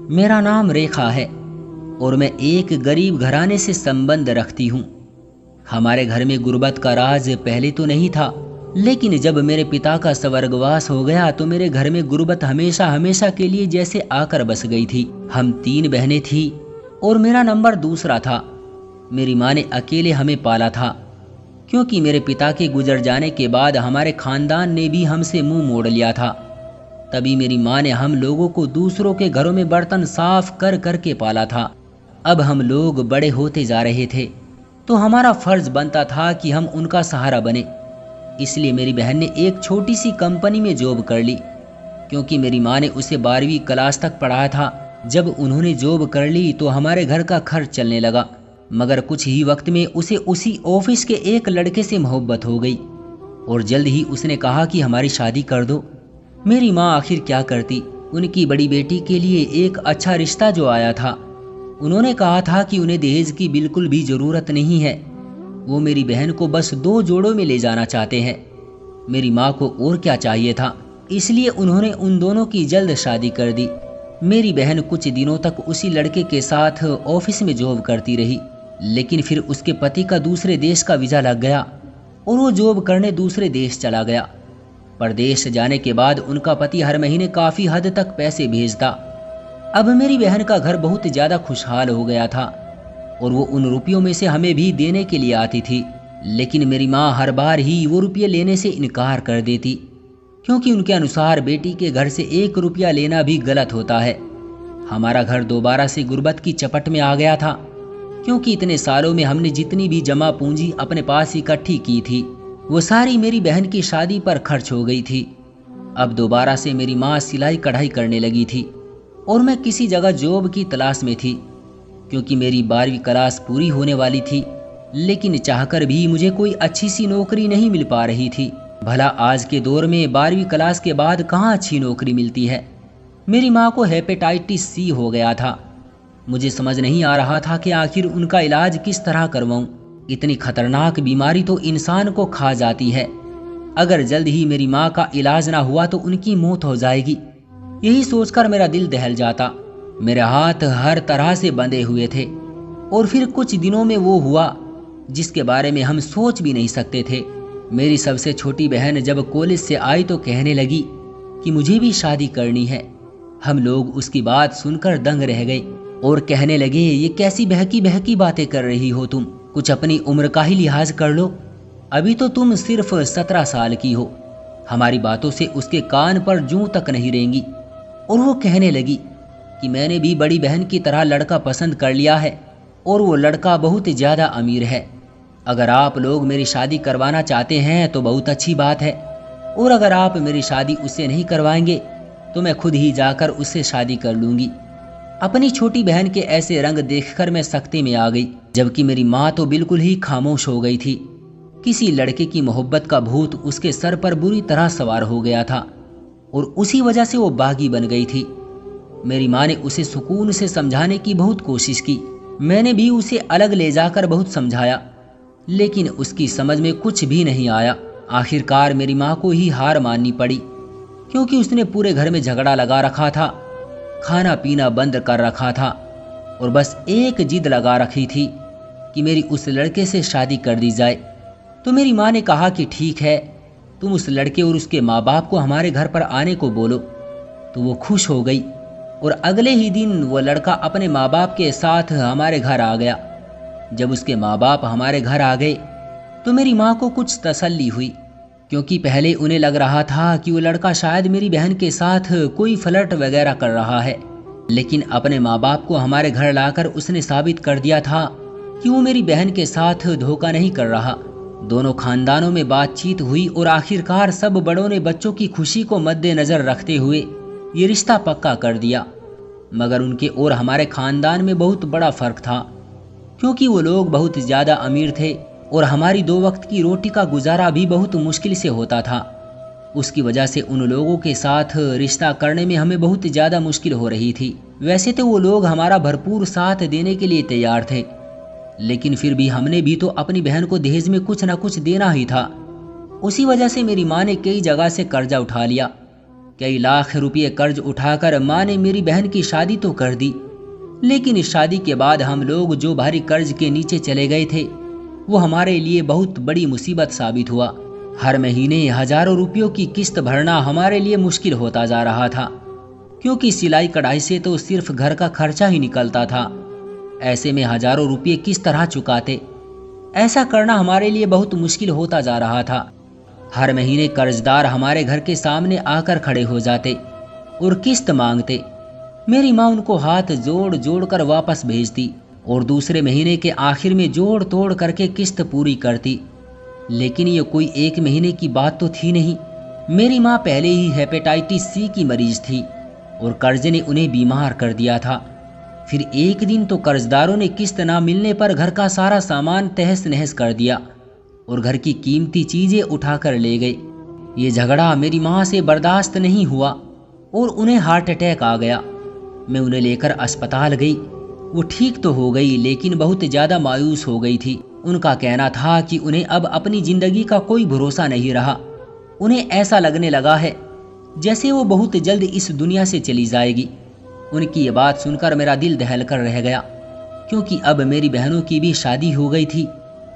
मेरा नाम रेखा है और मैं एक गरीब घराने से संबंध रखती हूँ। हमारे घर में गुर्बत का राज पहले तो नहीं था, लेकिन जब मेरे पिता का स्वर्गवास हो गया तो मेरे घर में गुर्बत हमेशा हमेशा के लिए जैसे आकर बस गई थी। हम 3 बहनें थी और मेरा नंबर दूसरा था। मेरी माँ ने अकेले हमें पाला था, क्योंकि मेरे पिता के गुजर जाने के बाद हमारे खानदान ने भी हमसे मुंह मोड़ लिया था। तभी मेरी माँ ने हम लोगों को दूसरों के घरों में बर्तन साफ कर कर के पाला था। अब हम लोग बड़े होते जा रहे थे तो हमारा फर्ज बनता था कि हम उनका सहारा बने। इसलिए मेरी बहन ने एक छोटी सी कंपनी में जॉब कर ली, क्योंकि मेरी माँ ने उसे 12वीं क्लास तक पढ़ाया था। जब उन्होंने जॉब कर ली तो हमारे घर का खर्च चलने लगा, मगर कुछ ही वक्त में उसे उसी ऑफिस के एक लड़के से मोहब्बत हो गई और जल्द ही उसने कहा कि हमारी शादी कर दो। मेरी माँ आखिर क्या करती, उनकी बड़ी बेटी के लिए एक अच्छा रिश्ता जो आया था, उन्होंने कहा था कि उन्हें दहेज की बिल्कुल भी ज़रूरत नहीं है, वो मेरी बहन को बस 2 जोड़ों में ले जाना चाहते हैं। मेरी माँ को और क्या चाहिए था, इसलिए उन्होंने उन दोनों की जल्द शादी कर दी। मेरी बहन कुछ दिनों तक उसी लड़के के साथ ऑफिस में जॉब करती रही, लेकिन फिर उसके पति का दूसरे देश का वीज़ा लग गया और वो जॉब करने दूसरे देश चला गया। परदेश जाने के बाद उनका पति हर महीने काफ़ी हद तक पैसे भेजता। अब मेरी बहन का घर बहुत ज़्यादा खुशहाल हो गया था और वो उन रुपयों में से हमें भी देने के लिए आती थी, लेकिन मेरी माँ हर बार ही वो रुपये लेने से इनकार कर देती, क्योंकि उनके अनुसार बेटी के घर से 1 रुपया लेना भी गलत होता है। हमारा घर दोबारा से गुर्बत की चपट में आ गया था, क्योंकि इतने सालों में हमने जितनी भी जमा पूंजी अपने पास इकट्ठी की थी वो सारी मेरी बहन की शादी पर खर्च हो गई थी। अब दोबारा से मेरी माँ सिलाई कढ़ाई करने लगी थी और मैं किसी जगह जॉब की तलाश में थी, क्योंकि मेरी 12वीं क्लास पूरी होने वाली थी, लेकिन चाहकर भी मुझे कोई अच्छी सी नौकरी नहीं मिल पा रही थी। भला आज के दौर में 12वीं क्लास के बाद कहाँ अच्छी नौकरी मिलती है। मेरी माँ को हेपेटाइटिस सी हो गया था। मुझे समझ नहीं आ रहा था कि आखिर उनका इलाज किस तरह करवाऊं। इतनी खतरनाक बीमारी तो इंसान को खा जाती है। अगर जल्द ही मेरी माँ का इलाज ना हुआ तो उनकी मौत हो जाएगी। यही सोचकर मेरा दिल दहल जाता। मेरे हाथ हर तरह से बंधे हुए थे और फिर कुछ दिनों में वो हुआ जिसके बारे में हम सोच भी नहीं सकते थे। मेरी सबसे छोटी बहन जब कॉलेज से आई तो कहने लगी कि मुझे भी शादी करनी है। हम लोग उसकी बात सुनकर दंग रह गए और कहने लगे, ये कैसी बहकी बहकी बातें कर रही हो तुम, कुछ अपनी उम्र का ही लिहाज कर लो, अभी तो तुम सिर्फ 17 साल की हो। हमारी बातों से उसके कान पर जूं तक नहीं रेंगी और वो कहने लगी कि मैंने भी बड़ी बहन की तरह लड़का पसंद कर लिया है और वो लड़का बहुत ज़्यादा अमीर है। अगर आप लोग मेरी शादी करवाना चाहते हैं तो बहुत अच्छी बात है, और अगर आप मेरी शादी उससे नहीं करवाएंगे तो मैं खुद ही जाकर उससे शादी कर लूँगी। अपनी छोटी बहन के ऐसे रंग देखकर मैं सख्ती में आ गई, जबकि मेरी माँ तो बिल्कुल ही खामोश हो गई थी। किसी लड़के की मोहब्बत का भूत उसके सर पर बुरी तरह सवार हो गया था और उसी वजह से वो बागी बन गई थी। मेरी माँ ने उसे सुकून से समझाने की बहुत कोशिश की। मैंने भी उसे अलग ले जाकर बहुत समझाया, लेकिन उसकी समझ में कुछ भी नहीं आया। आखिरकार मेरी माँ को ही हार माननी पड़ी, क्योंकि उसने पूरे घर में झगड़ा लगा रखा था, खाना पीना बंद कर रखा था और बस एक जिद लगा रखी थी कि मेरी उस लड़के से शादी कर दी जाए। तो मेरी माँ ने कहा कि ठीक है, तुम उस लड़के और उसके माँ बाप को हमारे घर पर आने को बोलो। तो वो खुश हो गई और अगले ही दिन वो लड़का अपने माँ बाप के साथ हमारे घर आ गया। जब उसके माँ बाप हमारे घर आ गए तो मेरी माँ को कुछ तसल्ली हुई, क्योंकि पहले उन्हें लग रहा था कि वो लड़का शायद मेरी बहन के साथ कोई फ्लर्ट वगैरह कर रहा है, लेकिन अपने माँ बाप को हमारे घर लाकर उसने साबित कर दिया था कि वो मेरी बहन के साथ धोखा नहीं कर रहा। दोनों खानदानों में बातचीत हुई और आखिरकार सब बड़ों ने बच्चों की खुशी को मद्देनजर रखते हुए ये रिश्ता पक्का कर दिया। मगर उनके और हमारे खानदान में बहुत बड़ा फर्क था, क्योंकि वो लोग बहुत ज़्यादा अमीर थे और हमारी 2 वक्त की रोटी का गुजारा भी बहुत मुश्किल से होता था। उसकी वजह से उन लोगों के साथ रिश्ता करने में हमें बहुत ज़्यादा मुश्किल हो रही थी। वैसे तो वो लोग हमारा भरपूर साथ देने के लिए तैयार थे, लेकिन फिर भी हमने भी तो अपनी बहन को दहेज में कुछ ना कुछ देना ही था। उसी वजह से मेरी माँ ने कई जगह से कर्जा उठा लिया। कई लाख रुपये कर्ज उठाकर माँ ने मेरी बहन की शादी तो कर दी, लेकिन इस शादी के बाद हम लोग जो भारी कर्ज के नीचे चले गए थे वो हमारे लिए बहुत बड़ी मुसीबत साबित हुआ। हर महीने हजारों रुपयों की किस्त भरना हमारे लिए मुश्किल होता जा रहा था, क्योंकि सिलाई कढ़ाई से तो सिर्फ घर का खर्चा ही निकलता था। ऐसे में हजारों रुपये किस तरह चुकाते, ऐसा करना हमारे लिए बहुत मुश्किल होता जा रहा था। हर महीने कर्जदार हमारे घर के सामने आकर खड़े हो जाते और किस्त मांगते। मेरी माँ उनको हाथ जोड़ जोड़ कर वापस भेजती और दूसरे महीने के आखिर में जोड़ तोड़ करके किस्त पूरी करती। लेकिन ये कोई एक महीने की बात तो थी नहीं। मेरी माँ पहले ही हेपेटाइटिस सी की मरीज थी और कर्ज ने उन्हें बीमार कर दिया था। फिर एक दिन तो कर्जदारों ने किस्त ना मिलने पर घर का सारा सामान तहस नहस कर दिया और घर की कीमती चीजें उठाकर ले गए। ये झगड़ा मेरी माँ से बर्दाश्त नहीं हुआ और उन्हें हार्ट अटैक आ गया। मैं उन्हें लेकर अस्पताल गई। वो ठीक तो हो गई, लेकिन बहुत ज़्यादा मायूस हो गई थी। उनका कहना था कि उन्हें अब अपनी ज़िंदगी का कोई भरोसा नहीं रहा। उन्हें ऐसा लगने लगा है जैसे वो बहुत जल्द इस दुनिया से चली जाएगी। उनकी ये बात सुनकर मेरा दिल दहल कर रह गया, क्योंकि अब मेरी बहनों की भी शादी हो गई थी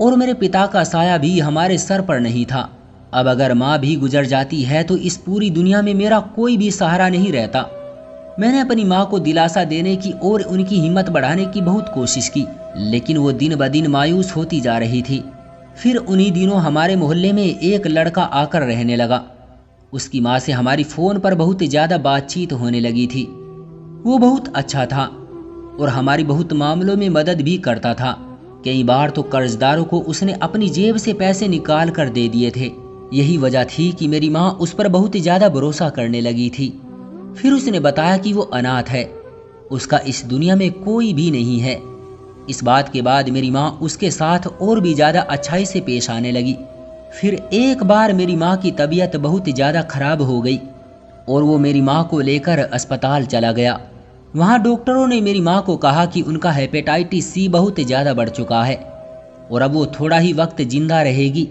और मेरे पिता का साया भी हमारे सर पर नहीं था। अब अगर माँ भी गुजर जाती है तो इस पूरी दुनिया में मेरा कोई भी सहारा नहीं रहता। मैंने अपनी माँ को दिलासा देने की और उनकी हिम्मत बढ़ाने की बहुत कोशिश की, लेकिन वो दिन ब दिन मायूस होती जा रही थी। फिर उन्हीं दिनों हमारे मोहल्ले में एक लड़का आकर रहने लगा। उसकी माँ से हमारी फ़ोन पर बहुत ज़्यादा बातचीत होने लगी थी। वो बहुत अच्छा था और हमारी बहुत मामलों में मदद भी करता था। कई बार तो कर्जदारों को उसने अपनी जेब से पैसे निकाल कर दे दिए थे। यही वजह थी कि मेरी माँ उस पर बहुत ज़्यादा भरोसा करने लगी थी। फिर उसने बताया कि वो अनाथ है, उसका इस दुनिया में कोई भी नहीं है। इस बात के बाद मेरी माँ उसके साथ और भी ज़्यादा अच्छाई से पेश आने लगी। फिर एक बार मेरी माँ की तबीयत बहुत ज़्यादा खराब हो गई और वो मेरी माँ को लेकर अस्पताल चला गया। वहाँ डॉक्टरों ने मेरी माँ को कहा कि उनका हेपेटाइटिस सी बहुत ज़्यादा बढ़ चुका है और अब वो थोड़ा ही वक्त जिंदा रहेगी।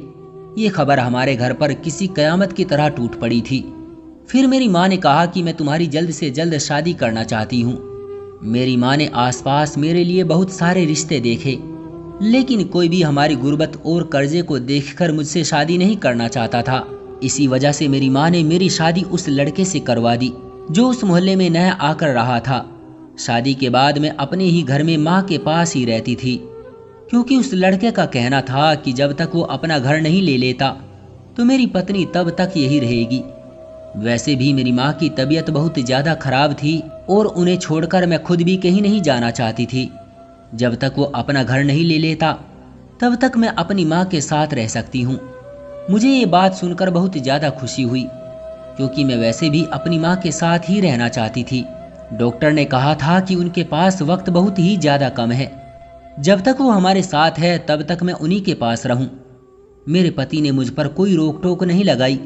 ये खबर हमारे घर पर किसी कयामत की तरह टूट पड़ी थी। फिर मेरी माँ ने कहा कि मैं तुम्हारी जल्द से जल्द शादी करना चाहती हूँ। मेरी माँ ने आसपास मेरे लिए बहुत सारे रिश्ते देखे, लेकिन कोई भी हमारी गुर्बत और कर्जे को देखकर मुझसे शादी नहीं करना चाहता था। इसी वजह से मेरी माँ ने मेरी शादी उस लड़के से करवा दी जो उस मोहल्ले में नया आकर रहा था। शादी के बाद मैं अपने ही घर में माँ के पास ही रहती थी, क्योंकि उस लड़के का कहना था कि जब तक वो अपना घर नहीं ले लेता तो मेरी पत्नी तब तक यही रहेगी। वैसे भी मेरी माँ की तबीयत बहुत ज़्यादा खराब थी और उन्हें छोड़कर मैं खुद भी कहीं नहीं जाना चाहती थी। जब तक वो अपना घर नहीं ले लेता तब तक मैं अपनी माँ के साथ रह सकती हूँ। मुझे ये बात सुनकर बहुत ज़्यादा खुशी हुई, क्योंकि मैं वैसे भी अपनी माँ के साथ ही रहना चाहती थी। डॉक्टर ने कहा था कि उनके पास वक्त बहुत ही ज़्यादा कम है। जब तक वो हमारे साथ है तब तक मैं उन्हीं के पास रहूं। मेरे पति ने मुझ पर कोई रोक टोक नहीं लगाई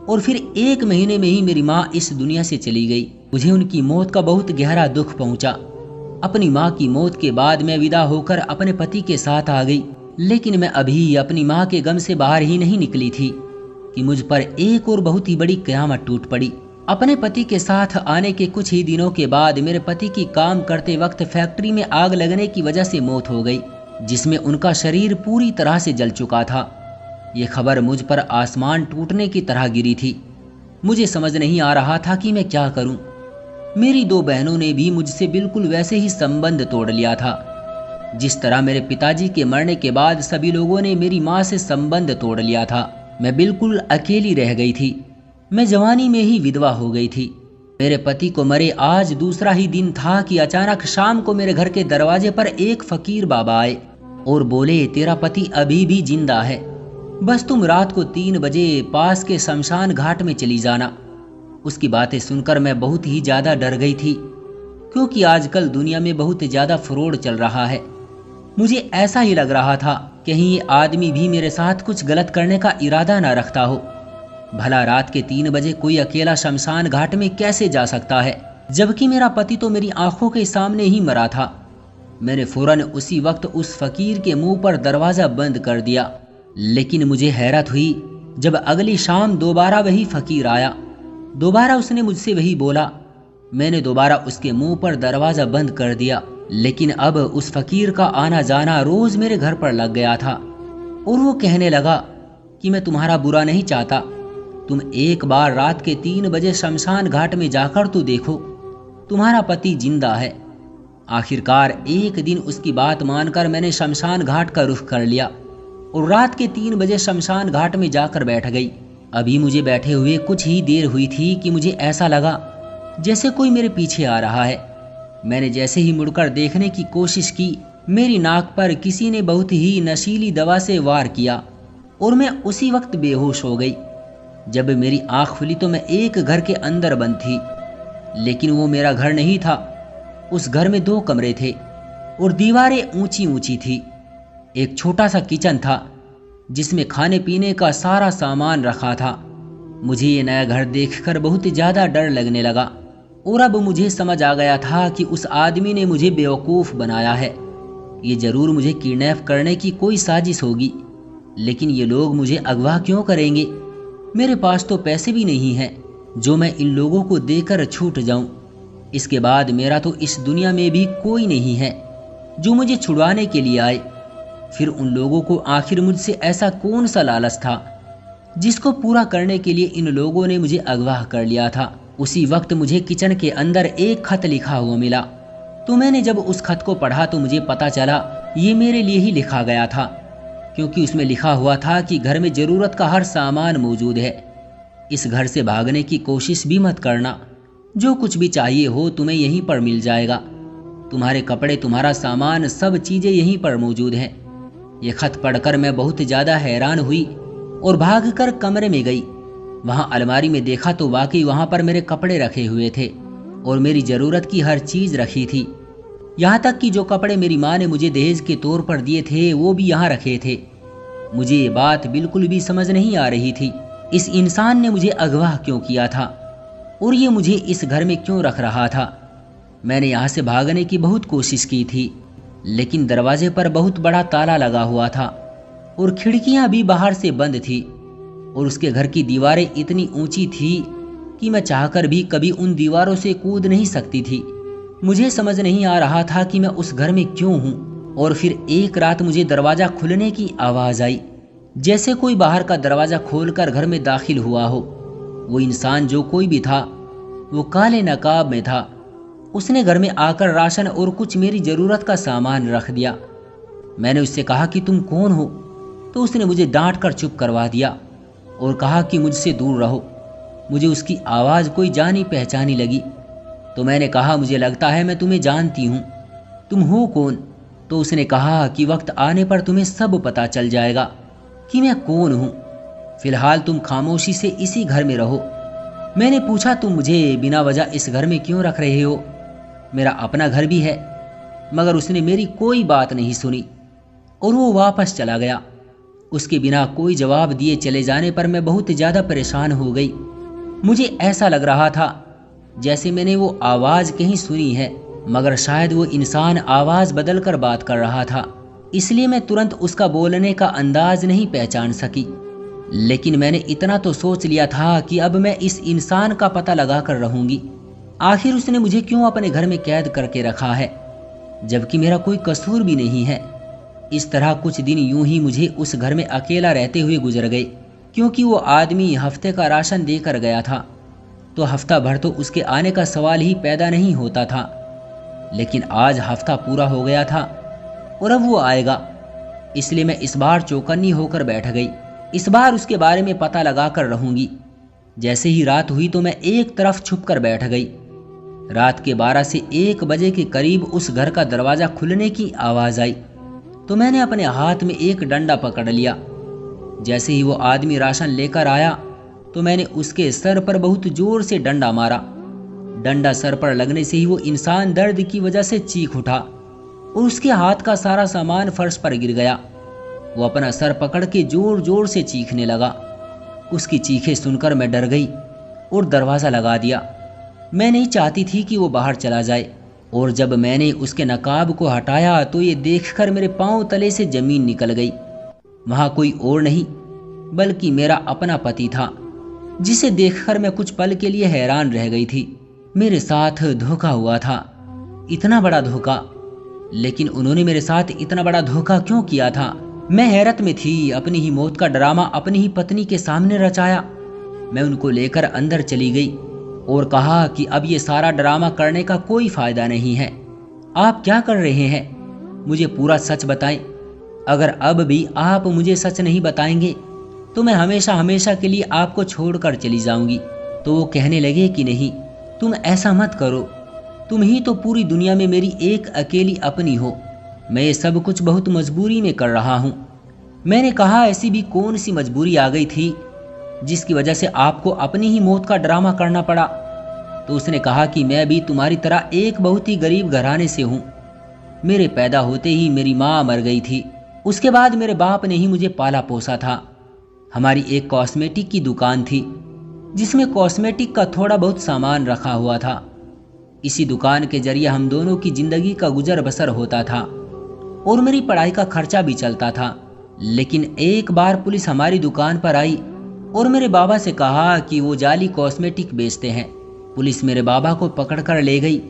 और फिर 1 महीने में ही मेरी माँ इस दुनिया से चली गई। मुझे उनकी मौत का बहुत गहरा दुख पहुंचा। अपनी माँ की मौत के बाद मैं विदा होकर अपने पति के साथ आ गई, लेकिन मैं अभी अपनी माँ के गम से बाहर ही नहीं निकली थी कि मुझ पर एक और बहुत ही बड़ी कयामत टूट पड़ी। अपने पति के साथ आने के कुछ ही दिनों के बाद मेरे पति की काम करते वक्त फैक्ट्री में आग लगने की वजह से मौत हो गई, जिसमें उनका शरीर पूरी तरह से जल चुका था। ये खबर मुझ पर आसमान टूटने की तरह गिरी थी। मुझे समझ नहीं आ रहा था कि मैं क्या करूं। मेरी 2 बहनों ने भी मुझसे बिल्कुल वैसे ही संबंध तोड़ लिया था, जिस तरह मेरे पिताजी के मरने के बाद सभी लोगों ने मेरी माँ से संबंध तोड़ लिया था। मैं बिल्कुल अकेली रह गई थी। मैं जवानी में ही विधवा हो गई थी। मेरे पति को मरे आज दूसरा ही दिन था कि अचानक शाम को मेरे घर के दरवाजे पर एक फकीर बाबा आए और बोले, तेरा पति अभी भी जिंदा है, बस तुम रात को 3 बजे पास के शमशान घाट में चली जाना। उसकी बातें सुनकर मैं बहुत ही ज़्यादा डर गई थी, क्योंकि आजकल दुनिया में बहुत ज़्यादा फ्रॉड चल रहा है। मुझे ऐसा ही लग रहा था कहीं ये आदमी भी मेरे साथ कुछ गलत करने का इरादा ना रखता हो। भला रात के 3 बजे कोई अकेला शमशान घाट में कैसे जा सकता है, जबकि मेरा पति तो मेरी आंखों के सामने ही मरा था। मैंने फौरन उसी वक्त उस फकीर के मुंह पर दरवाज़ा बंद कर दिया, लेकिन मुझे हैरत हुई जब अगली शाम दोबारा वही फकीर आया, दोबारा उसने मुझसे वही बोला। मैंने दोबारा उसके मुंह पर दरवाज़ा बंद कर दिया। लेकिन अब उस फकीर का आना जाना रोज मेरे घर पर लग गया था और वो कहने लगा कि मैं तुम्हारा बुरा नहीं चाहता, तुम एक बार रात के 3 बजे शमशान घाट में जाकर तो देखो, तुम्हारा पति जिंदा है। आखिरकार एक दिन उसकी बात मानकर मैंने शमशान घाट का रुख कर लिया और रात के 3 बजे शमशान घाट में जाकर बैठ गई। अभी मुझे बैठे हुए कुछ ही देर हुई थी कि मुझे ऐसा लगा जैसे कोई मेरे पीछे आ रहा है। मैंने जैसे ही मुड़कर देखने की कोशिश की, मेरी नाक पर किसी ने बहुत ही नशीली दवा से वार किया और मैं उसी वक्त बेहोश हो गई। जब मेरी आंख खुली तो मैं एक घर के अंदर बंद थी, लेकिन वो मेरा घर नहीं था। उस घर में 2 कमरे थे और दीवारें ऊंची ऊंची थी। एक छोटा सा किचन था जिसमें खाने पीने का सारा सामान रखा था। मुझे ये नया घर देखकर बहुत ज़्यादा डर लगने लगा और अब मुझे समझ आ गया था कि उस आदमी ने मुझे बेवकूफ़ बनाया है। ये ज़रूर मुझे किडनैप करने की कोई साजिश होगी, लेकिन ये लोग मुझे अगवा क्यों करेंगे? मेरे पास तो पैसे भी नहीं हैं जो मैं इन लोगों को देकर छूट जाऊं। इसके बाद मेरा तो इस दुनिया में भी कोई नहीं है जो मुझे छुड़वाने के लिए आए। फिर उन लोगों को आखिर मुझसे ऐसा कौन सा लालच था जिसको पूरा करने के लिए इन लोगों ने मुझे अगवा कर लिया था? उसी वक्त मुझे किचन के अंदर एक खत लिखा हुआ मिला। तो मैंने जब उस खत को पढ़ा तो मुझे पता चला ये मेरे लिए ही लिखा गया था, क्योंकि उसमें लिखा हुआ था कि घर में ज़रूरत का हर सामान मौजूद है। इस घर से भागने की कोशिश भी मत करना, जो कुछ भी चाहिए हो तुम्हें यहीं पर मिल जाएगा। तुम्हारे कपड़े, तुम्हारा सामान, सब चीज़ें यहीं पर मौजूद हैं। ये खत पढ़कर मैं बहुत ज़्यादा हैरान हुई और भागकर कमरे में गई। वहाँ अलमारी में देखा तो वाकई वहाँ पर मेरे कपड़े रखे हुए थे और मेरी ज़रूरत की हर चीज़ रखी थी। यहाँ तक कि जो कपड़े मेरी माँ ने मुझे दहेज के तौर पर दिए थे वो भी यहाँ रखे थे। मुझे ये बात बिल्कुल भी समझ नहीं आ रही थी, इस इंसान ने मुझे अगवा क्यों किया था और ये मुझे इस घर में क्यों रख रहा था। मैंने यहाँ से भागने की बहुत कोशिश की थी, लेकिन दरवाजे पर बहुत बड़ा ताला लगा हुआ था और खिड़कियाँ भी बाहर से बंद थी और उसके घर की दीवारें इतनी ऊंची थी कि मैं चाहकर भी कभी उन दीवारों से कूद नहीं सकती थी। मुझे समझ नहीं आ रहा था कि मैं उस घर में क्यों हूँ। और फिर एक रात मुझे दरवाज़ा खुलने की आवाज़ आई, जैसे कोई बाहर का दरवाज़ा खोलकर घर में दाखिल हुआ हो। वो इंसान जो कोई भी था वो काले नकाब में था। उसने घर में आकर राशन और कुछ मेरी ज़रूरत का सामान रख दिया। मैंने उससे कहा कि तुम कौन हो, तो उसने मुझे डांट कर चुप करवा दिया और कहा कि मुझसे दूर रहो। मुझे उसकी आवाज़ कोई जानी पहचानी लगी, तो मैंने कहा मुझे लगता है मैं तुम्हें जानती हूँ, तुम हो कौन? तो उसने कहा कि वक्त आने पर तुम्हें सब पता चल जाएगा कि मैं कौन हूँ। फिलहाल तुम खामोशी से इसी घर में रहो। मैंने पूछा तुम मुझे बिना वजह इस घर में क्यों रख रहे हो? मेरा अपना घर भी है। मगर उसने मेरी कोई बात नहीं सुनी और वो वापस चला गया। उसके बिना कोई जवाब दिए चले जाने पर मैं बहुत ज़्यादा परेशान हो गई। मुझे ऐसा लग रहा था जैसे मैंने वो आवाज़ कहीं सुनी है, मगर शायद वो इंसान आवाज़ बदल कर बात कर रहा था, इसलिए मैं तुरंत उसका बोलने का अंदाज नहीं पहचान सकी। लेकिन मैंने इतना तो सोच लिया था कि अब मैं इस इंसान का पता लगा कर रहूँगी। आखिर उसने मुझे क्यों अपने घर में कैद करके रखा है, जबकि मेरा कोई कसूर भी नहीं है। इस तरह कुछ दिन यूं ही मुझे उस घर में अकेला रहते हुए गुजर गए, क्योंकि वो आदमी हफ्ते का राशन देकर गया था, तो हफ्ता भर तो उसके आने का सवाल ही पैदा नहीं होता था। लेकिन आज हफ्ता पूरा हो गया था और अब वो आएगा, इसलिए मैं इस बार चौकन्नी होकर बैठ गई। इस बार उसके बारे में पता लगा कर रहूँगी। जैसे ही रात हुई तो मैं एक तरफ छुप कर बैठ गई। रात के 12 से 1 बजे के करीब उस घर का दरवाज़ा खुलने की आवाज़ आई, तो मैंने अपने हाथ में एक डंडा पकड़ लिया। जैसे ही वो आदमी राशन लेकर आया तो मैंने उसके सर पर बहुत जोर से डंडा मारा। डंडा सर पर लगने से ही वो इंसान दर्द की वजह से चीख उठा और उसके हाथ का सारा सामान फर्श पर गिर गया। वो अपना सर पकड़ के जोर जोर से चीखने लगा। उसकी चीखें सुनकर मैं डर गई और दरवाज़ा लगा दिया। मैं नहीं चाहती थी कि वो बाहर चला जाए, और जब मैंने उसके नकाब को हटाया तो ये देखकर मेरे पांव तले से ज़मीन निकल गई। वहाँ कोई और नहीं बल्कि मेरा अपना पति था। जिसे देखकर मैं कुछ पल के लिए हैरान रह गई थी। मेरे साथ धोखा हुआ था, इतना बड़ा धोखा। लेकिन उन्होंने मेरे साथ इतना बड़ा धोखा क्यों किया था? मैं हैरत में थी। अपनी ही मौत का ड्रामा अपनी ही पत्नी के सामने रचाया। मैं उनको लेकर अंदर चली गई और कहा कि अब ये सारा ड्रामा करने का कोई फायदा नहीं है। आप क्या कर रहे हैं? मुझे पूरा सच बताएं। अगर अब भी आप मुझे सच नहीं बताएंगे तो मैं हमेशा हमेशा के लिए आपको छोड़कर चली जाऊंगी। तो वो कहने लगे कि नहीं, तुम ऐसा मत करो, तुम ही तो पूरी दुनिया में मेरी एक अकेली अपनी हो। मैं ये सब कुछ बहुत मजबूरी में कर रहा हूँ। मैंने कहा, ऐसी भी कौन सी मजबूरी आ गई थी जिसकी वजह से आपको अपनी ही मौत का ड्रामा करना पड़ा? तो उसने कहा कि मैं भी तुम्हारी तरह एक बहुत ही गरीब घराने से हूँ। मेरे पैदा होते ही मेरी माँ मर गई थी। उसके बाद मेरे बाप ने ही मुझे पाला पोसा था। हमारी एक कॉस्मेटिक की दुकान थी जिसमें कॉस्मेटिक का थोड़ा बहुत सामान रखा हुआ था। इसी दुकान के जरिए हम दोनों की जिंदगी का गुजर बसर होता था और मेरी पढ़ाई का खर्चा भी चलता था। लेकिन एक बार पुलिस हमारी दुकान पर आई और मेरे बाबा से कहा कि वो जाली कॉस्मेटिक बेचते हैं। पुलिस मेरे बाबा को पकड़कर ले गई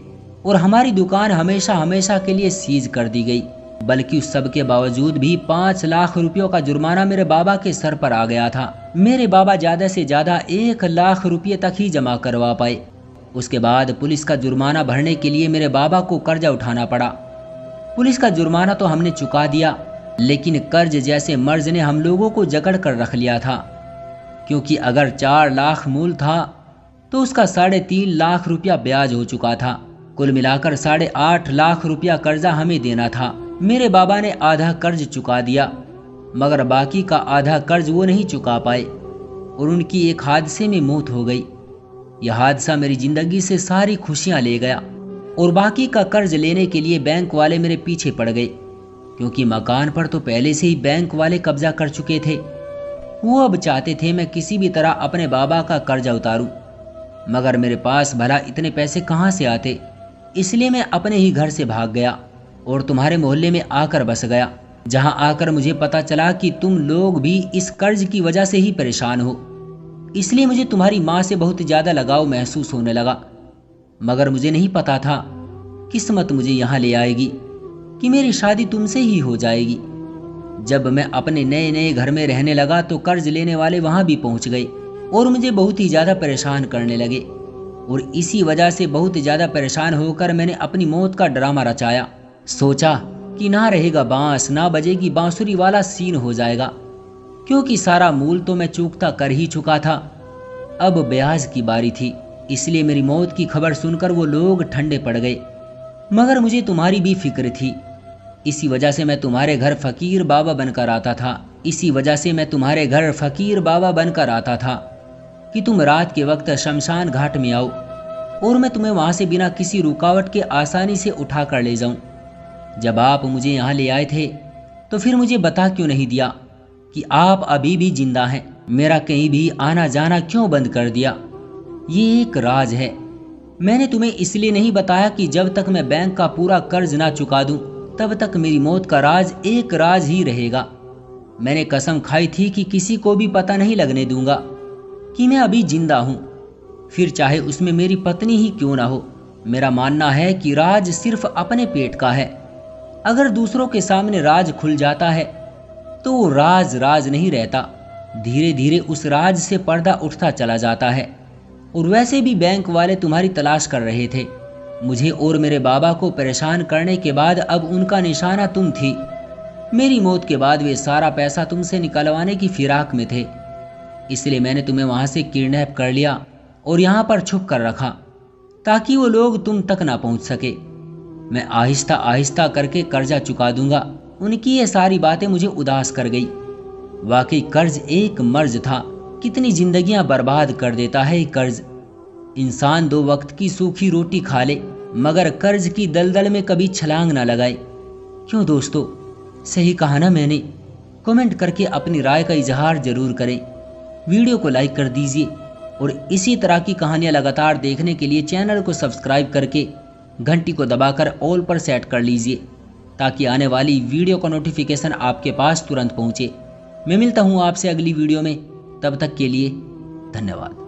और हमारी दुकान हमेशा हमेशा के लिए सीज कर दी गई। बल्कि उस सब के बावजूद भी 5 लाख रुपयों का जुर्माना मेरे बाबा के सर पर आ गया था। मेरे बाबा ज्यादा से ज्यादा 1 लाख रुपये तक ही जमा करवा पाए। उसके बाद पुलिस का जुर्माना भरने के लिए मेरे बाबा को कर्जा उठाना पड़ा। पुलिस का जुर्माना तो हमने चुका दिया, लेकिन कर्ज जैसे मर्ज ने हम लोगों को जकड़ कर रख लिया था। क्योंकि अगर 4 लाख मूल था तो उसका 3.5 लाख रुपया ब्याज हो चुका था। कुल मिलाकर 8.5 लाख रुपया कर्जा हमें देना था। मेरे बाबा ने आधा कर्ज चुका दिया, मगर बाकी का आधा कर्ज वो नहीं चुका पाए और उनकी एक हादसे में मौत हो गई। यह हादसा मेरी जिंदगी से सारी खुशियां ले गया और बाकी का कर्ज लेने के लिए बैंक वाले मेरे पीछे पड़ गए। क्योंकि मकान पर तो पहले से ही बैंक वाले कब्जा कर चुके थे। वो अब चाहते थे मैं किसी भी तरह अपने बाबा का कर्जा उतारूं, मगर मेरे पास भला इतने पैसे कहाँ से आते। इसलिए मैं अपने ही घर से भाग गया और तुम्हारे मोहल्ले में आकर बस गया, जहां आकर मुझे पता चला कि तुम लोग भी इस कर्ज की वजह से ही परेशान हो। इसलिए मुझे तुम्हारी माँ से बहुत ज्यादा लगाव महसूस होने लगा। मगर मुझे नहीं पता था किस्मत मुझे यहाँ ले आएगी कि मेरी शादी तुमसे ही हो जाएगी। जब मैं अपने नए नए घर में रहने लगा तो कर्ज लेने वाले वहां भी पहुंच गए और मुझे बहुत ही ज्यादा परेशान करने लगे। और इसी वजह से बहुत ज्यादा परेशान होकर मैंने अपनी मौत का ड्रामा रचाया। सोचा कि ना रहेगा बांस, ना बजेगी बांसुरी वाला सीन हो जाएगा। क्योंकि सारा मूल तो मैं चूकता कर ही चुका था, अब ब्याज की बारी थी। इसलिए मेरी मौत की खबर सुनकर वो लोग ठंडे पड़ गए। मगर मुझे तुम्हारी भी फिक्र थी। इसी वजह से मैं तुम्हारे घर फकीर बाबा बनकर आता था कि तुम रात के वक्त शमशान घाट में आओ और मैं तुम्हें वहां से बिना किसी रुकावट के आसानी से उठा कर ले जाऊं। जब आप मुझे यहाँ ले आए थे तो फिर मुझे बता क्यों नहीं दिया कि आप अभी भी जिंदा हैं? मेरा कहीं भी आना जाना क्यों बंद कर दिया? ये एक राज है। मैंने तुम्हें इसलिए नहीं बताया कि जब तक मैं बैंक का पूरा कर्ज ना चुका दूं तब तक मेरी मौत का राज एक राज ही रहेगा। मैंने कसम खाई थी कि किसी को भी पता नहीं लगने दूंगा कि मैं अभी जिंदा हूं, फिर चाहे उसमें मेरी पत्नी ही क्यों ना हो। मेरा मानना है कि राज सिर्फ अपने पेट का है। अगर दूसरों के सामने राज खुल जाता है तो वो राज राज नहीं रहता, धीरे धीरे उस राज से पर्दा उठता चला जाता है। और वैसे भी बैंक वाले तुम्हारी तलाश कर रहे थे। मुझे और मेरे बाबा को परेशान करने के बाद अब उनका निशाना तुम थी। मेरी मौत के बाद वे सारा पैसा तुमसे निकलवाने की फिराक में थे। इसलिए मैंने तुम्हें वहां से किडनैप कर लिया और यहाँ पर छुप कर रखा ताकि वो लोग तुम तक ना पहुंच सके। मैं आहिस्ता आहिस्ता करके कर्जा चुका दूंगा। उनकी ये सारी बातें मुझे उदास कर गई। वाकई कर्ज एक मर्ज था। कितनी जिंदगियां बर्बाद कर देता है कर्ज। इंसान 2 वक्त की सूखी रोटी खा ले मगर कर्ज की दलदल में कभी छलांग ना लगाए। क्यों दोस्तों, सही कहा ना मैंने? कमेंट करके अपनी राय का इजहार जरूर करें। वीडियो को लाइक कर दीजिए और इसी तरह की कहानियां लगातार देखने के लिए चैनल को सब्सक्राइब करके घंटी को दबाकर ऑल पर सेट कर लीजिए ताकि आने वाली वीडियो का नोटिफिकेशन आपके पास तुरंत पहुंचे। मैं मिलता हूं आपसे अगली वीडियो में, तब तक के लिए धन्यवाद।